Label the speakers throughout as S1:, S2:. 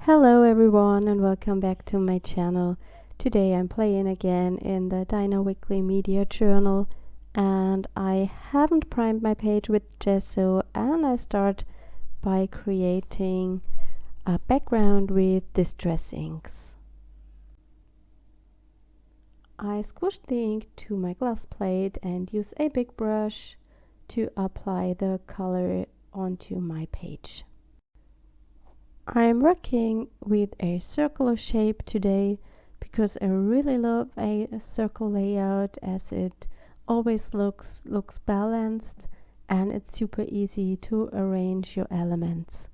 S1: Hello everyone and welcome back to my channel. Today I'm playing again in the Dina Wakley Media Journal and I haven't primed my page with Gesso, and I start by creating a background with distress inks. I squished the ink to my glass plate and use a big brush to apply the color onto my page. I'm working with a circular shape today because I really love a circle layout, as it always looks balanced and it's super easy to arrange your elements.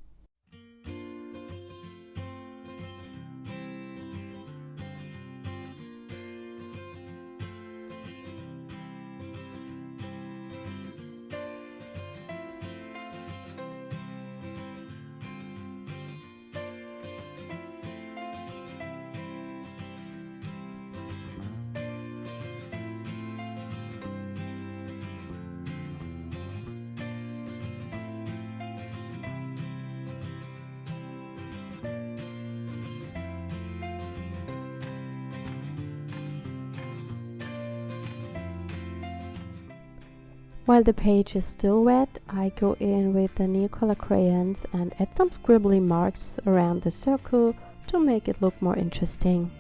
S1: While the page is still wet, I go in with the Neocolor crayons and add some scribbly marks around the circle to make it look more interesting.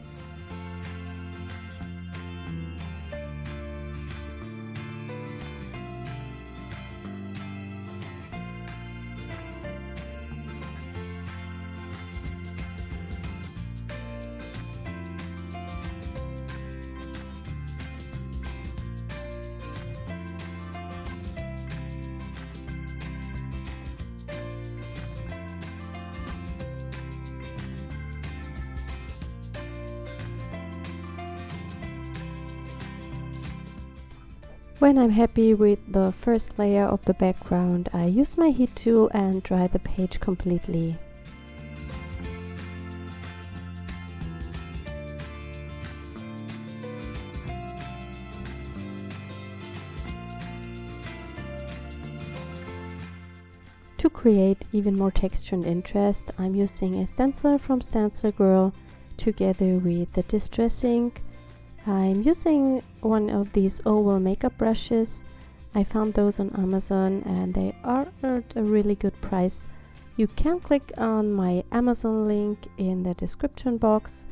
S1: When I'm happy with the first layer of the background, I use my heat tool and dry the page completely. To create even more texture and interest, I'm using a stencil from Stencil Girl together with the distress ink. I'm using one of these oval makeup brushes. I found those on Amazon and they are at a really good price. You can click on my Amazon link in the description box,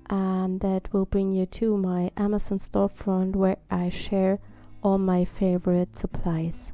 S1: and that will bring you to my Amazon storefront where I share all my favorite supplies.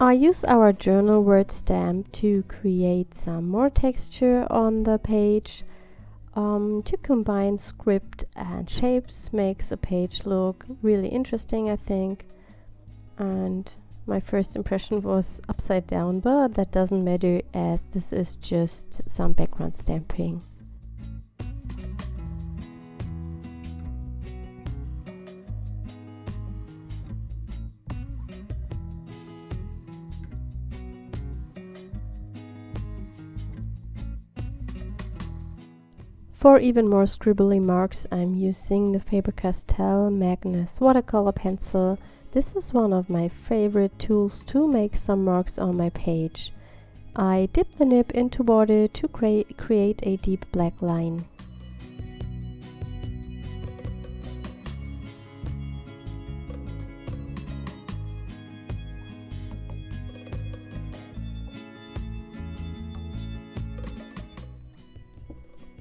S1: I use our journal word stamp to create some more texture on the page. To combine script and shapes makes a page look really interesting, I think. And my first impression was upside down, but that doesn't matter as this is just some background stamping. For even more scribbly marks, I'm using the Faber-Castell Magnus watercolor pencil. This is one of my favorite tools to make some marks on my page. I dip the nib into water to create a deep black line.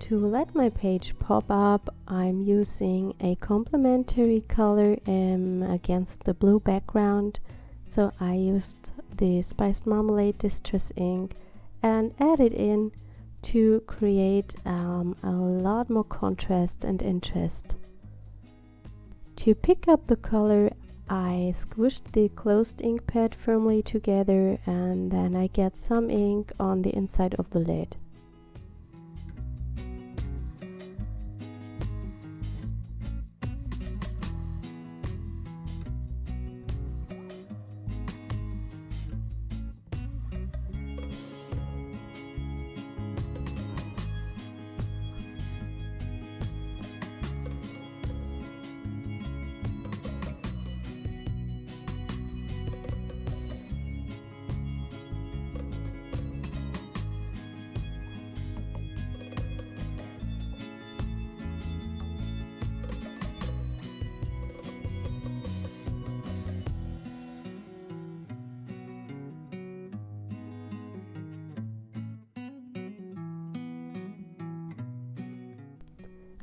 S1: To let my page pop up, I'm using a complementary color against the blue background. So I used the Spiced Marmalade Distress ink and added in to create a lot more contrast and interest. To pick up the color, I squished the closed ink pad firmly together, and then I get some ink on the inside of the lid.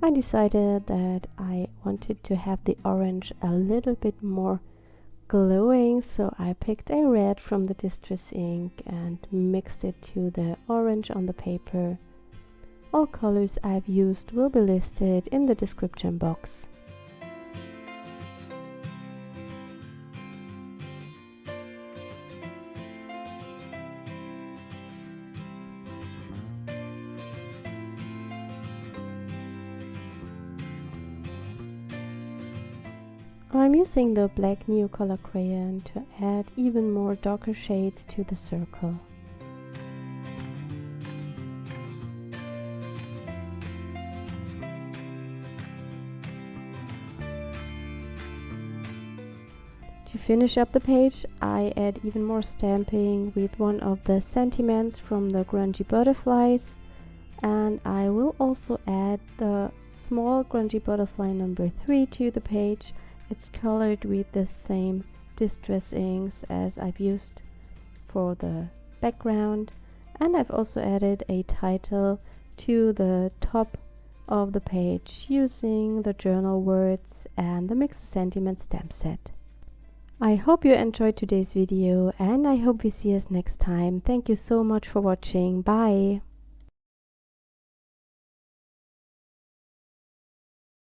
S1: I decided that I wanted to have the orange a little bit more glowing, so I picked a red from the distress ink and mixed it to the orange on the paper. All colors I've used will be listed in the description box. I'm using the black Neocolor crayon to add even more darker shades to the circle. To finish up the page, I add even more stamping with one of the sentiments from the grungy butterflies, and I will also add the small grungy butterfly number 3 to the page. It's colored with the same distress inks as I've used for the background, and I've also added a title to the top of the page using the journal words and the Mix the Sentiment stamp set. I hope you enjoyed today's video, and I hope we see us next time. Thank you so much for watching. Bye!